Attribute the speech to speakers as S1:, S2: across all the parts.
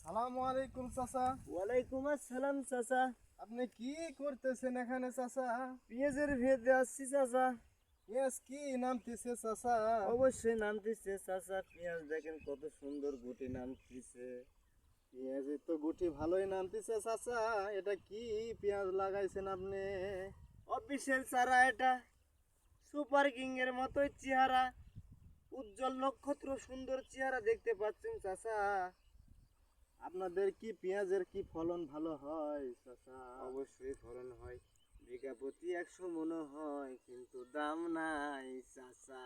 S1: সালামু আলাইকুম চাচা।
S2: ওয়ালাইকুম আসসালাম চাচা।
S1: আপনি কি করতেছেন এখানে চাচা?
S2: পেঁয়াজের ভেদে আসছি চাচা।
S1: পেঁয়াজ কি নামতেছে চাচা?
S2: অবশ্যই নামতেছে চাচা, পেঁয়াজ দেখেন কত সুন্দর গুটি নামতেছে।
S1: পেঁয়াজের তো গুটি ভালোই নামতেছে চাচা। এটা কি পেঁয়াজ লাগাইছেন আপনি?
S2: অফিসিয়াল চারা এটা, সুপার কিং এর মতোই চেহারা, উজ্জ্বল নক্ষত্র সুন্দর চেহারা দেখতে পাচ্ছেন চাচা।
S1: আপনাদের কি পেঁয়াজের কি ফলন ভালো হয় চাচা?
S2: অবশ্যই ফলন হয়, বিঘা প্রতি 100 মন হয়, কিন্তু দাম নাই চাচা।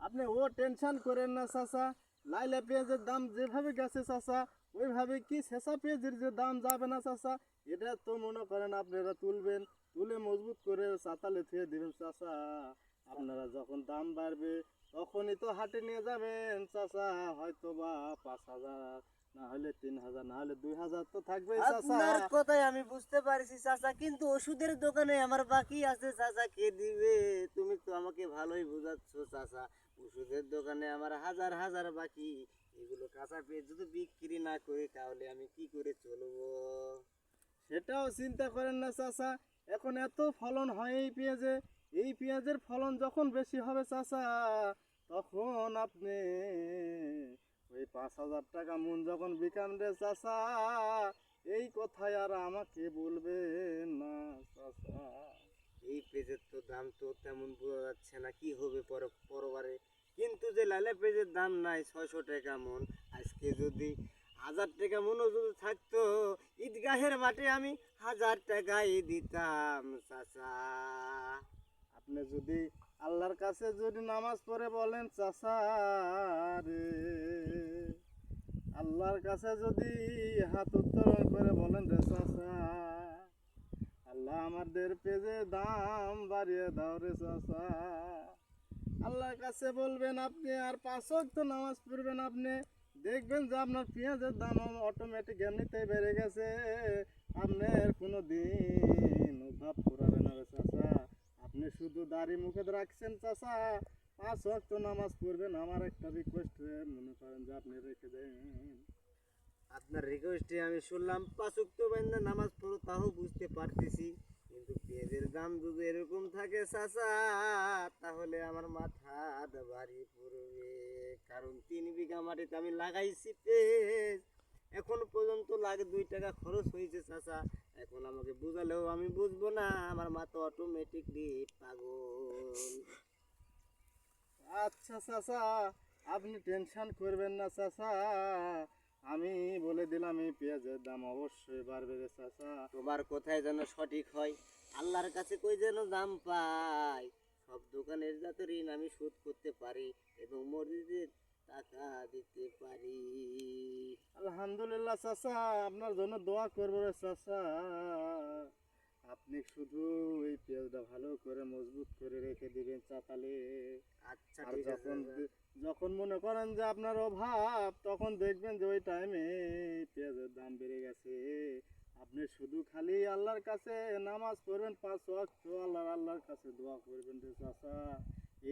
S1: আপনি ও টেনশন করেন না চাচা। লাইলা পেঁয়াজের দাম যেভাবে গেছে চাচা, ওইভাবে কি শেষা পেঁয়াজের যে দাম যাবে না চাচা? এটা তো মনে করেন আপনারা তুলবেন, তুলে মজবুত করে চাতালে থুয়ে দিবেন চাচা। আপনারা যখন দাম বাড়বে তখনই তো হাটে নিয়ে যাবেন চাচা। হয়তো বা 5,000, না হলে 3,000, না হলে 2,000 তো থাকবেই চাচা।
S2: আপনার কথাই আমি বুঝতে পারছি চাচা, কিন্তু ওষুধের দোকানে আমার বাকি আছে চাচা, কে দিবে? তুমি তো আমাকে ভালোই বোঝাচ্ছ চাচা। ওষুধের দোকানে আমার হাজার হাজার বাকি, এগুলো কাঁচা পেঁয়াজ যদি বিক্রি না করি তাহলে আমি কি করে চলবো?
S1: সেটাও চিন্তা করেন না চাচা। এখন এত ফলন হয় এই পেঁয়াজে, এই পেঁয়াজের ফলন যখন বেশি হবে চাচা, তখন আপনি ওই 5,000 টাকা মন যখন বিকান রে চাচা, এই কথাই আর আমাকে বলবেন না চাচা।
S2: এই পেঁয়াজের তো দাম তো তেমন বোঝা যাচ্ছে না কি হবে পরবারে, কিন্তু যে লালে পেঁয়াজের দাম নাই 600 টাকা মন, আজকে যদি 1000 টাকা মনও যদি থাকতো, ঈদগাহের মাঠে আমি 1000 টাকাই দিতাম চাচা।
S1: আপনি যদি আল্লাহর কাছে যদি নামাজ পড়ে বলেন চাচা রে, আল্লাহর কাছে যদি হাত উত্তোলন করে বলেন রে চাচা, আল্লাহ আমাদের পেজে দাম বাড়িয়ে দাও রে চাচা। আল্লাহর কাছে বলবেন আপনি, আর 5 ওয়াক্ত নামাজ পড়বেন আপনি, দেখবেন যে আপনার পেঁয়াজের দাম অটোমেটিক এমনিতেই বেড়ে গেছে। আপনার কোনো দিন অভাব পড়াবে না রে চাচা। আপনি শুধু দাড়ি মুখে রাখছেন চাচা, 5 ওয়াক্ত নামাজ পড়বেন। আমার একটা রিকোয়েস্ট মনে করেন যে আপনি রেখে দেন।
S2: আপনার রিকোয়েস্টে আমি শুনলাম 5 ওয়াক্ত বাইন্দা নামাজ পড়ো, তাও বুঝতে পারতেছি, কিন্তু পেঁয়াজের দাম যদি এরকম থাকে চাচা, তাহলে আমার মাথা ভারী পড়বে। কারণ 3 বিঘা মাটিতে আমি লাগাইছি পেঁয়াজ, এখন পর্যন্ত লাগে 2 টাকা খরচ হয়েছে চাচা। এখন আমাকে বুঝালেও আমি বুঝবো না, আমার মাথা অটোমেটিকলি পাগল।
S1: আচ্ছা চাচা, আপনি টেনশন করবেন না চাচা। আমি বলে দিলাম এই পেঁয়াজের দাম অবশ্যই বাড়বে রে চাচা।
S2: তোমার কোথায় যেন সঠিক হয়, আল্লাহর কাছে কই যেন দাম পাই। সব দোকানের যাতে ঋণ আমি শোধ করতে পারি এবং মসজিদের টাকা দিতে পারি।
S1: আলহামদুলিল্লাহ চাচা, আপনার জন্য দোয়া করবো রে চাচা। আপনি শুধু এই পেঁয়াজটা ভালো করে মজবুত করে রেখে দিবেন চাতালে।
S2: আচ্ছা
S1: আর
S2: ঠিক আছে
S1: যখন
S2: দাদা।
S1: যখন মনে করেন যে আপনার অভাব, তখন দেখবেন যে ওই টাইমে পেঁয়াজের দাম বেড়ে গেছে। আপনি শুধু খালি আল্লাহর কাছে নামাজ পড়বেন, 5 ওয়াক্ত আল্লাহর কাছে দোয়া করবেন রে চাচা।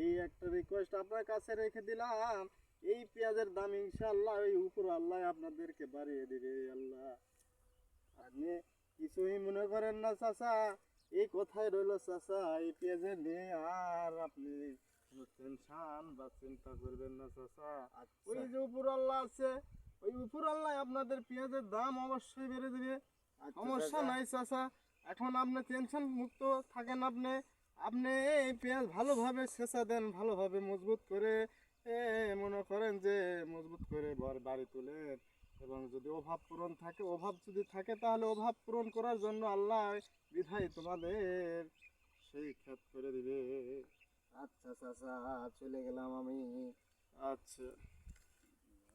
S1: এই একটা রিকোয়েস্ট আপনার কাছে রেখে দিলাম। এই পেঁয়াজের দাম ইনশাআল্লাহ ওই উপর আল্লাহ আপনাদেরকে বাড়িয়ে দিবে আল্লাহ। আপনি কিছুই মনে করেন না চাচা। এই কথাই রইল চাচা, এই পেঁয়াজের নিয়ে আর আপনি কোনো টেনশন বা চিন্তা করবেন না চাচা। ওই
S2: আচ্ছা
S1: যে উপর আল্লাহ আছে, ওই উপর আল্লাহ আপনাদের পেঁয়াজের দাম অবশ্যই বেড়ে দেবে।
S2: আচ্ছা
S1: সমস্যা
S2: চাচা।
S1: নাই চাচা। এখন আপনি টেনশন মুক্ত থাকেন। আপনি আপনি এই পেঁয়াজ ভালোভাবে সেচা দেন, ভালোভাবে মজবুত করে মনে করেন যে মজবুত করে বাড়ি তোলেন। এবং যদি অভাব পূরণ থাকে, অভাব যদি থাকে, তাহলে অভাব পূরণ করার জন্য আল্লাহ বিধায় তোমাদের সেই ক্ষেত করে দিবে।
S2: আচ্ছা চাচা, চলে গেলাম আমি।
S1: আচ্ছা।